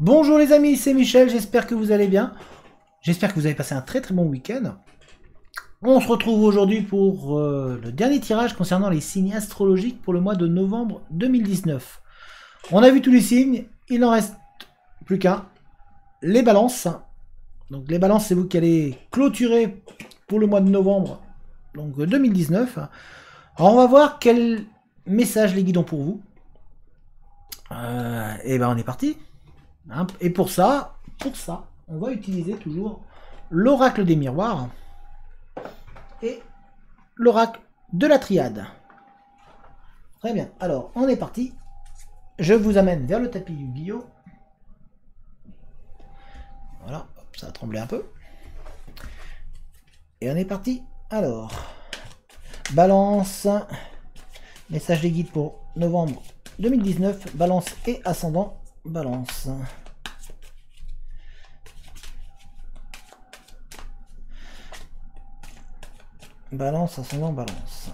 Bonjour les amis, c'est Michel, j'espère que vous allez bien. J'espère que vous avez passé un très bon week-end. On se retrouve aujourd'hui pour le dernier tirage concernant les signes astrologiques pour le mois de novembre 2019. On a vu tous les signes, il n'en reste plus qu'un, les balances. Donc les balances, c'est vous qui allez clôturer pour le mois de novembre donc 2019. Alors on va voir quel message les guides ont pour vous. Et ben on est parti. Et pour ça, on va utiliser toujours l'oracle des miroirs et l'oracle de la triade. Très bien, alors on est parti. Je vous amène vers le tapis du bio. Voilà, hop, ça a tremblé un peu. Et on est parti. Alors, balance, message des guides pour novembre 2019, balance et ascendant. Balance. Balance, ascendant, balance.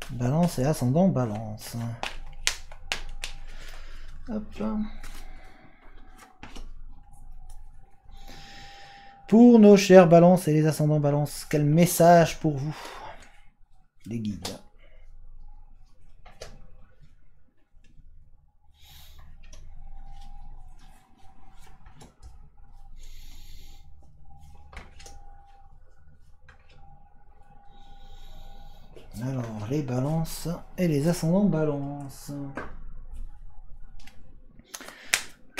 Balance et ascendant, balance. Hop. Pour nos chers balances et les ascendants balance, quel message pour vous, les guides? Alors, les balances et les ascendants balance.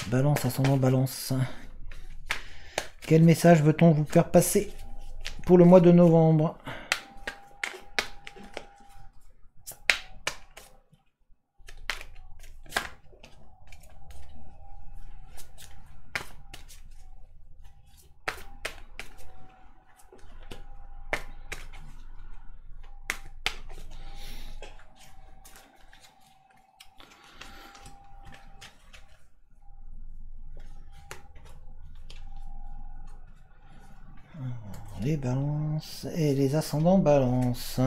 Balance, ascendant, balance. Quel message veut-on vous faire passer pour le mois de novembre? Les balances et les ascendants balance.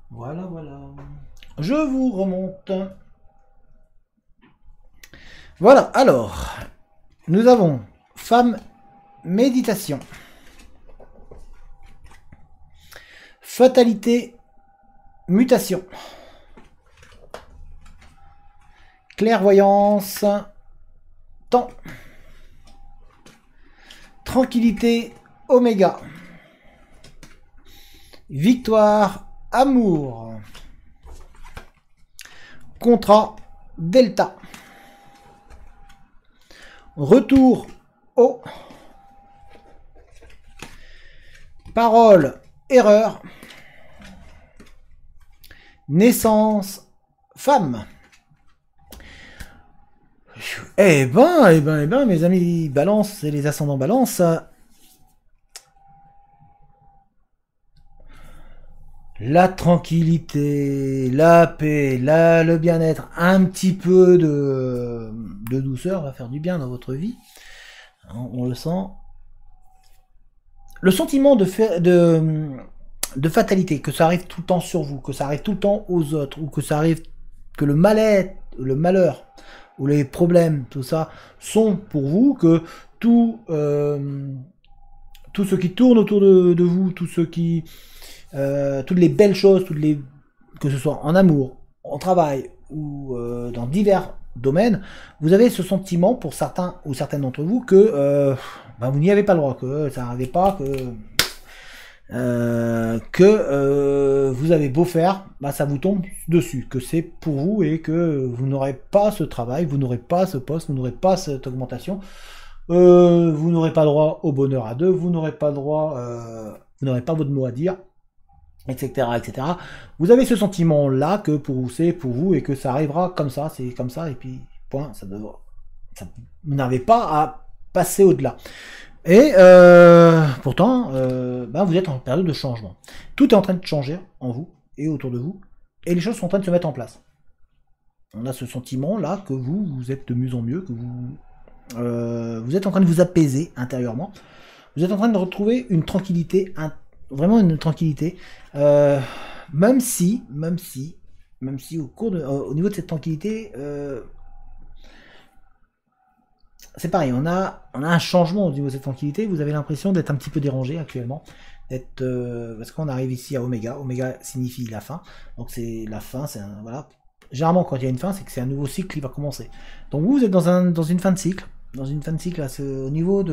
Voilà, voilà. Je vous remonte. Voilà, alors, nous avons femme méditation. Fatalité, mutation. Clairvoyance, temps. Tranquillité, oméga. Victoire, amour. Contrat, delta. Retour, O. Parole, erreur. Naissance, femme. Eh ben, mes amis balance et les ascendants balance. La tranquillité, la paix, le bien-être, un petit peu de douceur va faire du bien dans votre vie. On le sent. Le sentiment de fatalité, que ça arrive tout le temps sur vous, que ça arrive tout le temps aux autres, ou que ça arrive, que le mal-être, le malheur, ou les problèmes, tout ça, sont pour vous, que tout ce qui tourne autour de vous, tout ce qui, toutes les belles choses, que ce soit en amour, en travail, ou dans divers domaines, vous avez ce sentiment pour certains ou certaines d'entre vous que vous n'y avez pas le droit, que ça n'arrivait pas, que vous avez beau faire, ça vous tombe dessus, que c'est pour vous et que vous n'aurez pas ce travail, vous n'aurez pas ce poste, vous n'aurez pas cette augmentation, vous n'aurez pas droit au bonheur à deux, vous n'aurez pas droit, vous n'aurez pas votre mot à dire, etc., etc. Vous avez ce sentiment-là que pour vous c'est pour vous et que ça arrivera comme ça, c'est comme ça et puis point, vous n'avez pas à passer au-delà. Et pourtant, vous êtes en période de changement. Tout est en train de changer en vous et autour de vous, et les choses sont en train de se mettre en place. On a ce sentiment là que vous êtes de mieux en mieux, que vous êtes en train de vous apaiser intérieurement. Vous êtes en train de retrouver une tranquillité, vraiment une tranquillité, même si au niveau de cette tranquillité, c'est pareil, on a un changement au niveau de cette tranquillité. Vous avez l'impression d'être un petit peu dérangé actuellement, parce qu'on arrive ici à Oméga. Oméga signifie la fin, donc c'est la fin, voilà. Généralement, quand il y a une fin, c'est que c'est un nouveau cycle qui va commencer. Donc vous êtes dans une fin de cycle. Dans une fin de cycle, là, au niveau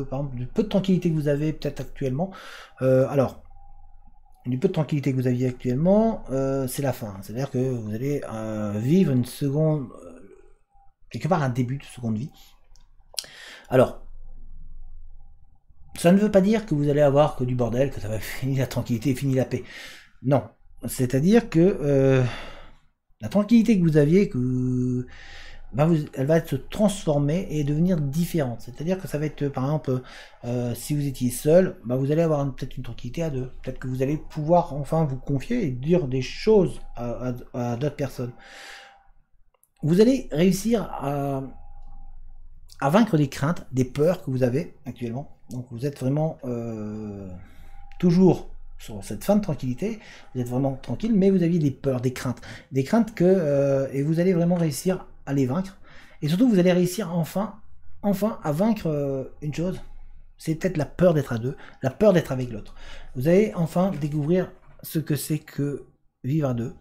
par exemple, du peu de tranquillité que vous avez peut-être actuellement. Alors, du peu de tranquillité que vous aviez actuellement, c'est la fin. C'est-à-dire que vous allez vivre une seconde, quelque part un début de seconde vie. Alors, ça ne veut pas dire que vous allez avoir que du bordel, que ça va finir la tranquillité et finir la paix. Non. C'est-à-dire que la tranquillité que vous aviez, elle va se transformer et devenir différente. C'est-à-dire que ça va être, par exemple, si vous étiez seul, vous allez avoir peut-être une tranquillité à deux. Peut-être que vous allez pouvoir enfin vous confier et dire des choses à d'autres personnes. Vous allez réussir à vaincre des craintes, des peurs que vous avez actuellement. Donc vous êtes vraiment toujours sur cette fin de tranquillité, vous êtes vraiment tranquille, mais vous aviez des peurs, des craintes et vous allez vraiment réussir à les vaincre. Et surtout, vous allez réussir enfin à vaincre une chose, c'est peut-être la peur d'être à deux, la peur d'être avec l'autre. Vous allez enfin découvrir ce que c'est que vivre à deux,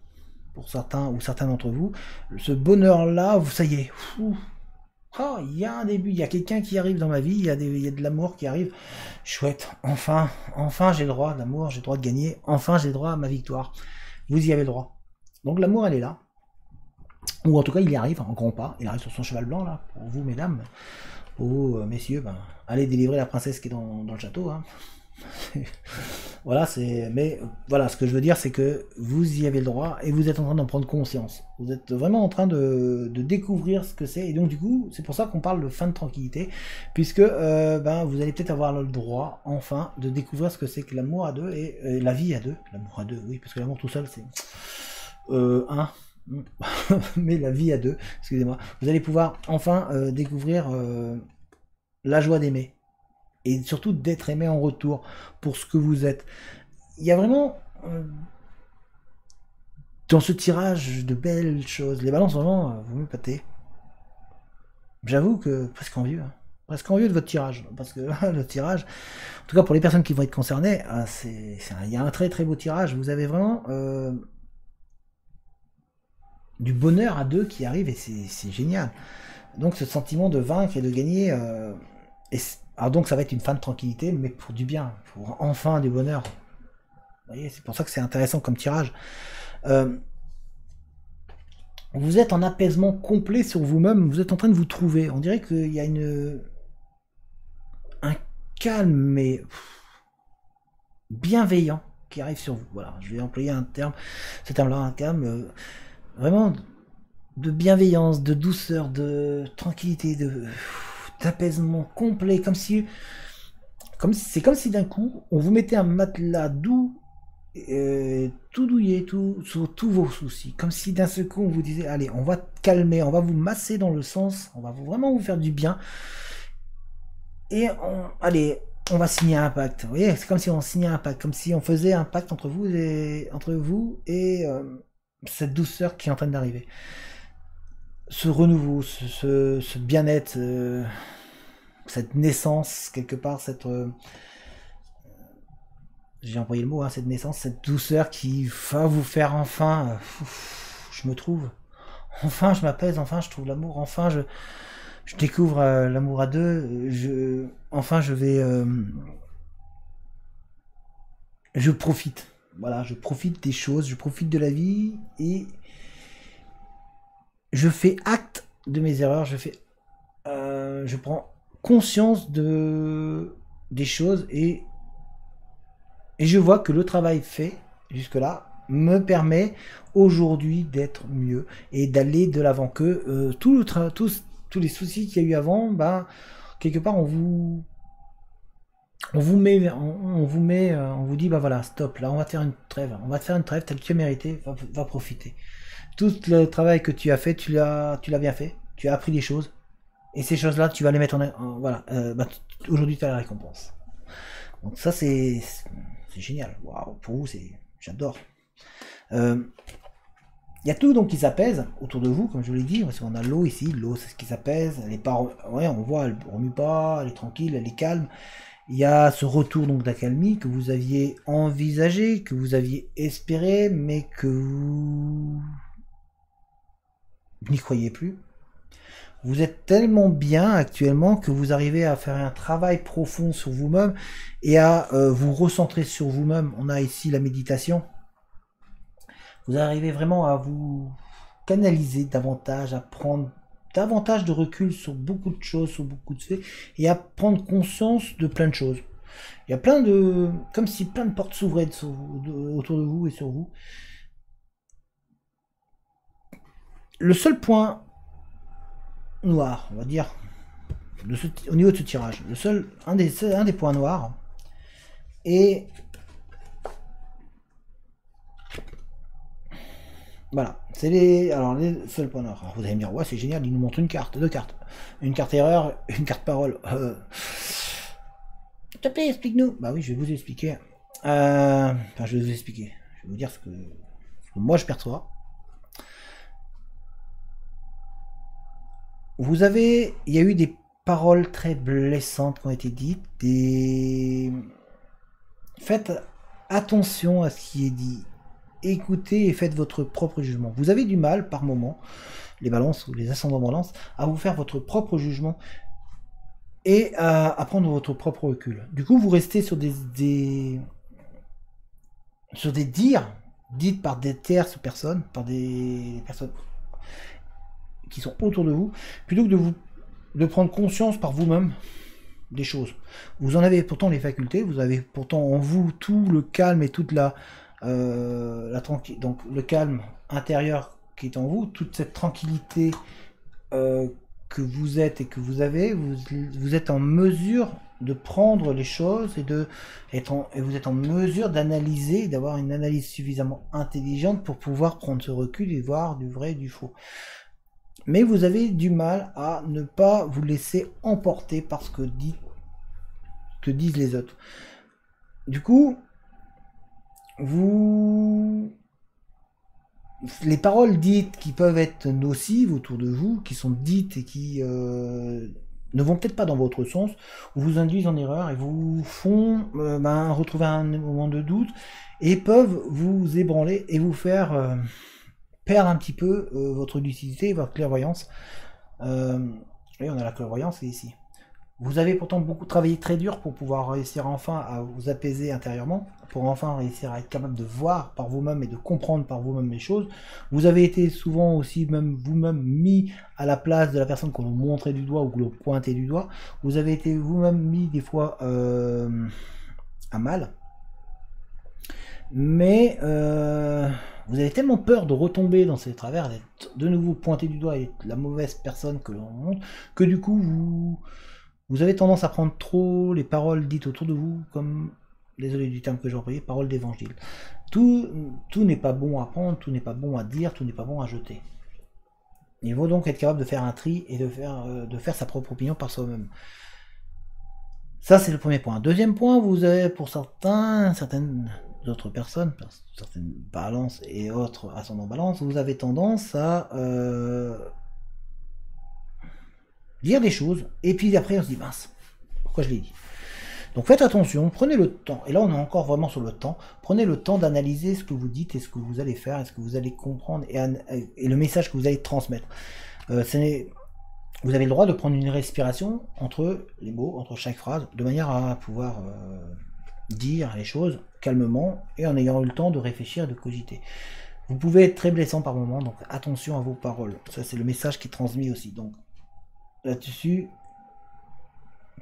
pour certains ou certains d'entre vous. Ce bonheur-là, ça y est, oh, il y a un début, il y a quelqu'un qui arrive dans ma vie, il y a de l'amour qui arrive. Chouette, enfin j'ai le droit d'amour, j'ai le droit de gagner, enfin j'ai le droit à ma victoire. Vous y avez le droit. Donc l'amour, elle est là. Ou en tout cas, il y arrive en grand pas, il arrive sur son cheval blanc, là, pour vous, mesdames. Pour vous, messieurs, allez délivrer la princesse qui est dans le château. Hein. Voilà, mais voilà, ce que je veux dire, c'est que vous y avez le droit et vous êtes en train d'en prendre conscience. Vous êtes vraiment en train de découvrir ce que c'est. Et donc, du coup, c'est pour ça qu'on parle de fin de tranquillité, puisque vous allez peut-être avoir le droit, enfin, de découvrir ce que c'est que l'amour à deux et la vie à deux. L'amour à deux, oui, parce que l'amour tout seul, c'est un. Mais la vie à deux, excusez-moi. Vous allez pouvoir enfin découvrir la joie d'aimer. Et surtout d'être aimé en retour pour ce que vous êtes. Il y a vraiment dans ce tirage de belles choses. Les balances, vraiment, vous me pâtez. J'avoue que presque envieux. Hein. Presque envieux de votre tirage. Parce que le tirage, en tout cas pour les personnes qui vont être concernées, il y a un très très beau tirage. Vous avez vraiment du bonheur à deux qui arrive et c'est génial. Donc ce sentiment de vaincre et de gagner... alors donc ça va être une fin de tranquillité, mais pour du bien, pour enfin du bonheur. Vous voyez, c'est pour ça que c'est intéressant comme tirage. Vous êtes en apaisement complet sur vous-même, vous êtes en train de vous trouver. On dirait qu'il y a un calme, mais bienveillant qui arrive sur vous. Voilà, je vais employer ce terme-là, un calme vraiment de bienveillance, de douceur, de tranquillité, d'apaisement complet, c'est comme si d'un coup on vous mettait un matelas doux, tout douillet, sur tous vos soucis, comme si d'un seul coup on vous disait allez, on va te calmer, on va vous masser dans le sens, on va vraiment vous faire du bien et allez, on va signer un pacte. Vous voyez, c'est comme si on signait un pacte, comme si on faisait un pacte entre vous et cette douceur qui est en train d'arriver, ce renouveau, ce bien-être, cette naissance, quelque part, j'ai employé le mot, hein, cette naissance, cette douceur qui va vous faire enfin, je me trouve, enfin je m'apaise, enfin je trouve l'amour, enfin je découvre l'amour à deux, enfin je vais, je profite, voilà, je profite des choses, je profite de la vie et je fais acte de mes erreurs, je prends conscience des choses et je vois que le travail fait jusque-là me permet aujourd'hui d'être mieux et d'aller de l'avant, que tous les soucis qu'il y a eu avant, quelque part on vous dit voilà, stop, là on va te faire une trêve, t'as le mérité, va profiter. tout le travail que tu as fait, tu l'as bien fait. Tu as appris des choses. Et ces choses-là, tu vas les mettre voilà. Aujourd'hui, tu as la récompense. Donc ça, c'est génial. Waouh, pour vous, j'adore. Il y a tout donc qui s'apaise autour de vous, comme je vous l'ai dit, parce qu'on a l'eau ici, l'eau c'est ce qui s'apaise, elle est pas, ouais, on voit, elle ne remue pas, elle est tranquille, elle est calme. Il y a ce retour donc d'accalmie que vous aviez envisagé, que vous aviez espéré, mais que vous n'y croyez plus. Vous êtes tellement bien actuellement que vous arrivez à faire un travail profond sur vous-même et à vous recentrer sur vous-même. On a ici la méditation. Vous arrivez vraiment à vous canaliser davantage, à prendre davantage de recul sur beaucoup de choses, sur beaucoup de faits, et à prendre conscience de plein de choses. Il y a plein de... comme si plein de portes s'ouvraient autour de vous et sur vous. Le seul point noir, on va dire, au niveau de ce tirage, un des points noirs est... Voilà, c'est les seuls points noirs. Alors vous allez me dire, ouais, c'est génial, il nous montre une carte, deux cartes. Une carte erreur, une carte parole. S'il te plaît, explique-nous. Bah oui, je vais vous expliquer. Enfin, je vais vous expliquer. Je vais vous dire ce que moi je perçois. Il y a eu des paroles très blessantes qui ont été dites. Faites attention à ce qui est dit. Écoutez et faites votre propre jugement. Vous avez du mal par moment, les balances ou les ascendants balances, à vous faire votre propre jugement et à prendre votre propre recul. Du coup, vous restez sur des dires dites par des tierces personnes, par des personnes qui sont autour de vous, plutôt que de prendre conscience par vous-même des choses. Vous en avez pourtant les facultés, vous avez pourtant en vous tout le calme et toute la tranquillité, donc le calme intérieur qui est en vous, toute cette tranquillité que vous êtes et que vous avez, vous êtes en mesure de prendre les choses et vous êtes en mesure d'analyser, d'avoir une analyse suffisamment intelligente pour pouvoir prendre ce recul et voir du vrai et du faux. Mais vous avez du mal à ne pas vous laisser emporter par ce que disent les autres. Du coup, les paroles dites qui peuvent être nocives autour de vous, qui sont dites et qui ne vont peut-être pas dans votre sens, ou vous induisent en erreur et vous font retrouver un moment de doute et peuvent vous ébranler et vous faire perdre un petit peu votre lucidité et votre clairvoyance. Oui, on a la clairvoyance ici. Vous avez pourtant beaucoup travaillé très dur pour pouvoir réussir enfin à vous apaiser intérieurement, pour enfin réussir à être capable de voir par vous-même et de comprendre par vous-même les choses. Vous avez été souvent aussi même vous-même mis à la place de la personne qu'on vous montrait du doigt ou que l'on pointait du doigt. Vous avez été vous-même mis des fois à mal. Mais vous avez tellement peur de retomber dans ces travers, d'être de nouveau pointé du doigt et être la mauvaise personne que l'on montre, que du coup vous avez tendance à prendre trop les paroles dites autour de vous comme, désolé du terme que j'ai employé, paroles d'évangile. Tout n'est pas bon à prendre, tout n'est pas bon à dire, tout n'est pas bon à jeter. Il faut donc être capable de faire un tri et de faire sa propre opinion par soi-même. Ça, c'est le premier point. Deuxième point, vous avez pour certaines autres personnes, certaines balances et autres ascendants balance, vous avez tendance à dire des choses, et puis après on se dit, mince, pourquoi je l'ai dit? Donc faites attention, prenez le temps, et là on est encore vraiment sur le temps, prenez le temps d'analyser ce que vous dites et ce que vous allez faire, et ce que vous allez comprendre, et le message que vous allez transmettre. Vous avez le droit de prendre une respiration entre les mots, entre chaque phrase, de manière à pouvoir dire les choses calmement, et en ayant eu le temps de réfléchir et de cogiter. Vous pouvez être très blessant par moment, donc attention à vos paroles. Ça c'est le message qui est transmis aussi. Donc là-dessus,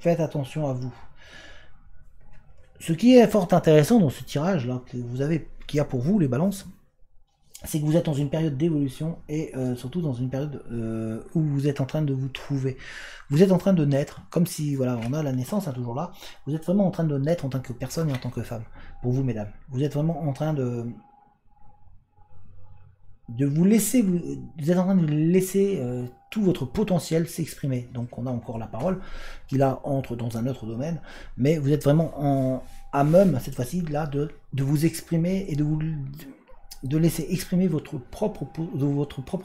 faites attention à vous. Ce qui est fort intéressant dans ce tirage là qu'il y a pour vous les balances, c'est que vous êtes dans une période d'évolution et surtout dans une période où vous êtes en train de vous trouver. Vous êtes en train de naître, comme si, voilà, on a la naissance toujours là. Vous êtes vraiment en train de naître en tant que personne et en tant que femme. Pour vous, mesdames. Vous êtes vraiment en train de vous êtes en train de laisser tout votre potentiel s'exprimer. Donc on a encore la parole qui là entre dans un autre domaine, mais vous êtes vraiment à même cette fois-ci là de vous exprimer et de laisser exprimer votre propre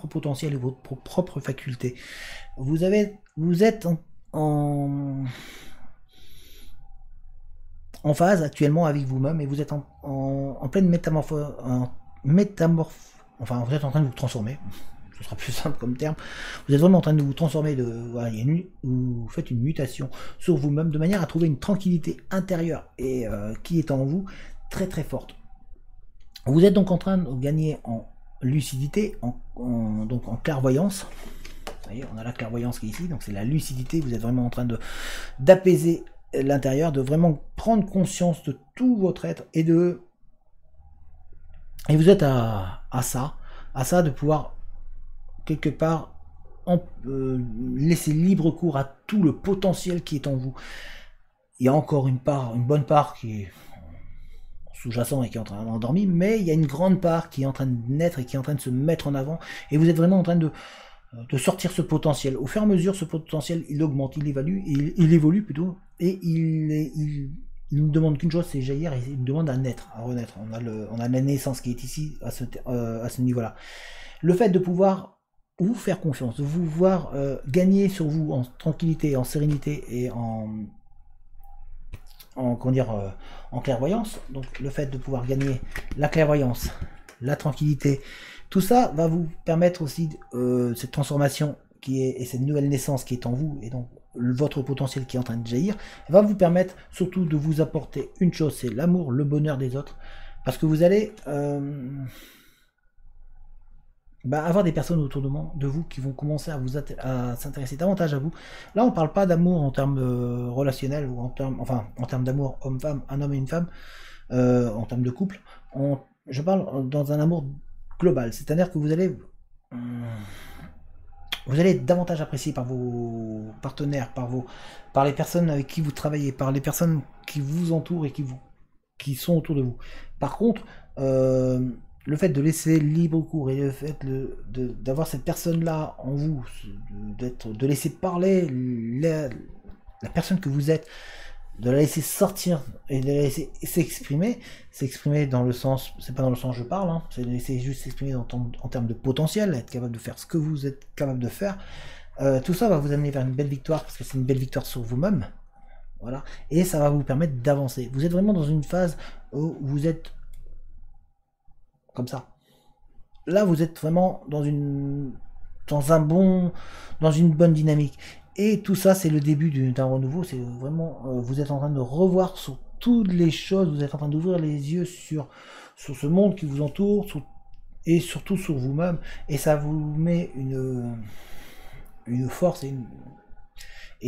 potentiel et votre propre faculté. Vous êtes en phase actuellement avec vous-même et vous êtes en pleine enfin vous êtes en train de vous transformer, ce sera plus simple comme terme, vous êtes vraiment en train de vous transformer, voilà, vous faites une mutation sur vous-même de manière à trouver une tranquillité intérieure et qui est en vous très très forte. Vous êtes donc en train de gagner en lucidité, donc en clairvoyance. Vous voyez, on a la clairvoyance qui est ici, donc c'est la lucidité, vous êtes vraiment en train d'apaiser l'intérieur, de vraiment prendre conscience de tout votre être et vous êtes à ça de pouvoir quelque part laisser libre cours à tout le potentiel qui est en vous. Il y a encore une bonne part qui est sous-jacent et qui est en train d'endormir, mais il y a une grande part qui est en train de naître et qui est en train de se mettre en avant, et vous êtes vraiment en train de sortir ce potentiel. Au fur et à mesure, ce potentiel, il augmente, il évolue plutôt, et il ne demande qu'une chose, c'est jaillir, et il demande à naître, à renaître. On a la naissance qui est ici, à ce niveau-là. Le fait de pouvoir vous faire confiance, de vous voir gagner sur vous en tranquillité, en sérénité et en clairvoyance, donc le fait de pouvoir gagner la clairvoyance, la tranquillité, tout ça va vous permettre aussi cette transformation et cette nouvelle naissance qui est en vous, et donc votre potentiel qui est en train de jaillir, va vous permettre surtout de vous apporter une chose, c'est l'amour, le bonheur des autres, parce que vous allez avoir des personnes autour de vous qui vont commencer à s'intéresser davantage à vous. Là, on parle pas d'amour en termes relationnels, ou en termes d'amour homme-femme, un homme et une femme, en termes de couple. Je parle dans un amour global, c'est-à-dire que vous allez être davantage apprécié par vos partenaires, par les personnes avec qui vous travaillez, par les personnes qui vous entourent et qui sont autour de vous. Par contre, le fait de laisser libre cours et le fait d'avoir cette personne-là en vous, de laisser parler la personne que vous êtes, de la laisser sortir et de la laisser s'exprimer dans le sens, c'est pas dans le sens je parle, hein, c'est de laisser juste s'exprimer en termes de potentiel, être capable de faire ce que vous êtes capable de faire. Tout ça va vous amener vers une belle victoire, parce que c'est une belle victoire sur vous-même, voilà, et ça va vous permettre d'avancer. Vous êtes vraiment dans une phase où vous êtes comme ça. Là, vous êtes vraiment dans une bonne dynamique. Et tout ça, c'est le début d'un renouveau. C'est vraiment, vous êtes en train de revoir sur toutes les choses. Vous êtes en train d'ouvrir les yeux sur ce monde qui vous entoure, et surtout sur vous-même. Et ça vous met une force et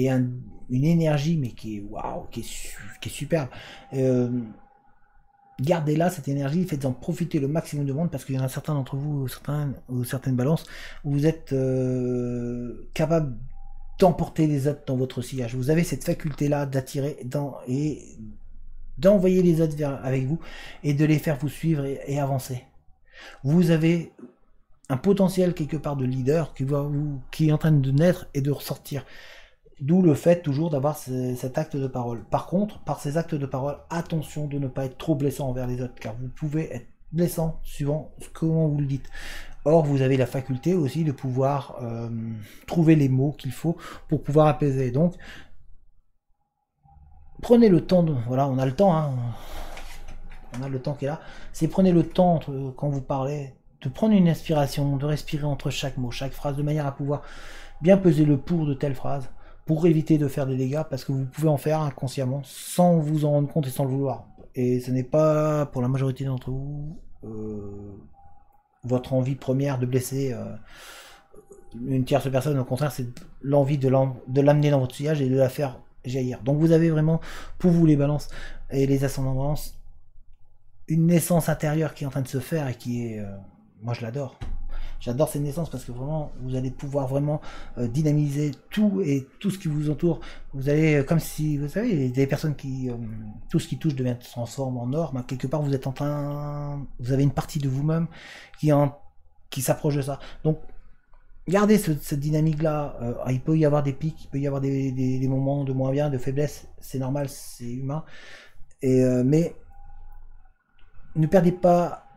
une énergie, mais qui est waouh, qui est superbe. Gardez-la, cette énergie, faites-en profiter le maximum de monde, parce qu'il y en a certains d'entre vous, certaines balances, où vous êtes capable d'emporter les autres dans votre sillage. Vous avez cette faculté-là d'attirer et d'envoyer les autres avec vous, et de les faire vous suivre et avancer. Vous avez un potentiel quelque part de leader qui est en train de naître et de ressortir. D'où le fait toujours d'avoir cet acte de parole. Par contre, par ces actes de parole, attention de ne pas être trop blessant envers les autres, car vous pouvez être blessant suivant comment vous le dites. Or, vous avez la faculté aussi de pouvoir trouver les mots qu'il faut pour pouvoir apaiser. Donc, prenez le temps, voilà, on a le temps, hein, on a le temps qui est là. C'est prenez le temps quand vous parlez, de prendre une inspiration, de respirer entre chaque mot, chaque phrase, de manière à pouvoir bien peser le pour de telle phrase, pour éviter de faire des dégâts, parce que vous pouvez en faire inconsciemment, sans vous en rendre compte et sans le vouloir. Et ce n'est pas, pour la majorité d'entre vous, votre envie première de blesser une tierce personne. Au contraire, c'est l'envie de l'amener dans votre sillage et de la faire jaillir. Donc vous avez vraiment, pour vous les balances et les ascendants balance, une naissance intérieure qui est en train de se faire, et qui est... moi je l'adore. J'adore cette naissance, parce que vraiment, vous allez pouvoir vraiment dynamiser tout ce qui vous entoure. Vous allez, comme si, vous savez, des personnes qui, tout ce qui touche se transforme en or. Mais quelque part, vous avez une partie de vous-même qui est qui s'approche de ça. Donc, gardez cette dynamique-là. Il peut y avoir des pics, il peut y avoir des moments de moins bien, de faiblesse. C'est normal, c'est humain. Mais ne perdez pas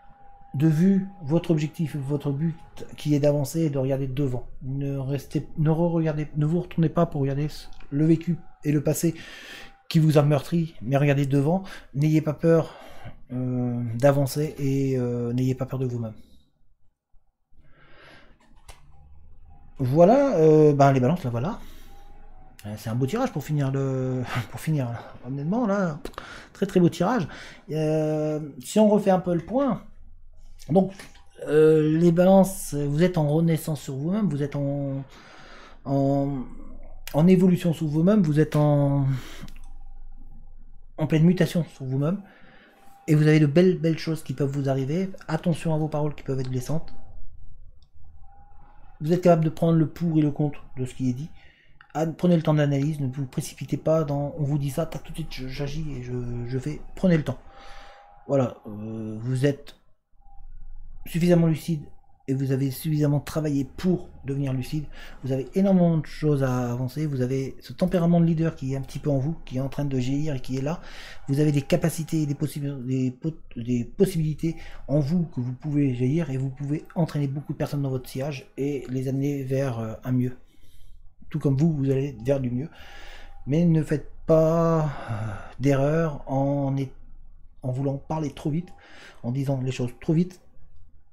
de vue votre objectif, votre but qui est d'avancer et de regarder devant. Ne vous retournez pas pour regarder le vécu et le passé qui vous a meurtri, mais regardez devant. N'ayez pas peur d'avancer et n'ayez pas peur de vous-même. Voilà, les balances, là, voilà. C'est un beau tirage pour finir pour finir, honnêtement, là, très très beau tirage. Si on refait un peu le point, donc les balances, vous êtes en renaissance sur vous-même, vous êtes en évolution sur vous-même, vous êtes en pleine mutation sur vous-même, et vous avez de belles choses qui peuvent vous arriver. Attention à vos paroles qui peuvent être blessantes. Vous êtes capable de prendre le pour et le contre de ce qui est dit. Prenez le temps d'analyse, ne vous précipitez pas dans on vous dit ça, tout de suite j'agis et je fais. Prenez le temps. Voilà, vous êtes suffisamment lucide et vous avez suffisamment travaillé pour devenir lucide. Vous avez énormément de choses à avancer. Vous avez ce tempérament de leader qui est un petit peu en vous, qui est en train de jaillir et qui est là. Vous avez des capacités et des possibilités en vous que vous pouvez jaillir et vous pouvez entraîner beaucoup de personnes dans votre sillage et les amener vers un mieux. Tout comme vous allez vers du mieux. Mais ne faites pas d'erreur en voulant parler trop vite, en disant les choses trop vite,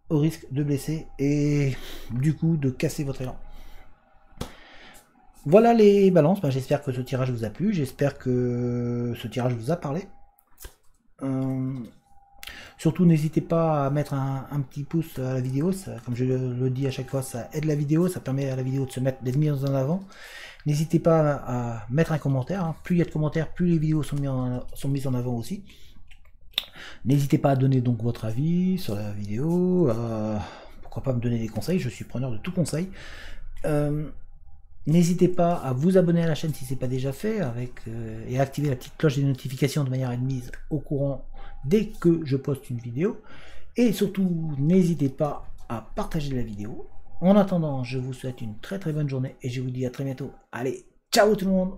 au risque de blesser et du coup de casser votre élan. Voilà les balances. J'espère que ce tirage vous a plu, j'espère que ce tirage vous a parlé. Surtout n'hésitez pas à mettre un petit pouce à la vidéo, ça, comme je le dis à chaque fois, ça aide la vidéo, ça permet à la vidéo d'être mise en avant. N'hésitez pas à mettre un commentaire, hein. Plus il y a de commentaires, plus les vidéos sont mises en avant aussi. N'hésitez pas à donner donc votre avis sur la vidéo, pourquoi pas me donner des conseils, je suis preneur de tout conseil. N'hésitez pas à vous abonner à la chaîne si ce n'est pas déjà fait, et à activer la petite cloche des notifications de manière à être mise au courant dès que je poste une vidéo. Et surtout, n'hésitez pas à partager la vidéo. En attendant, je vous souhaite une très très bonne journée et je vous dis à très bientôt. Allez, ciao tout le monde!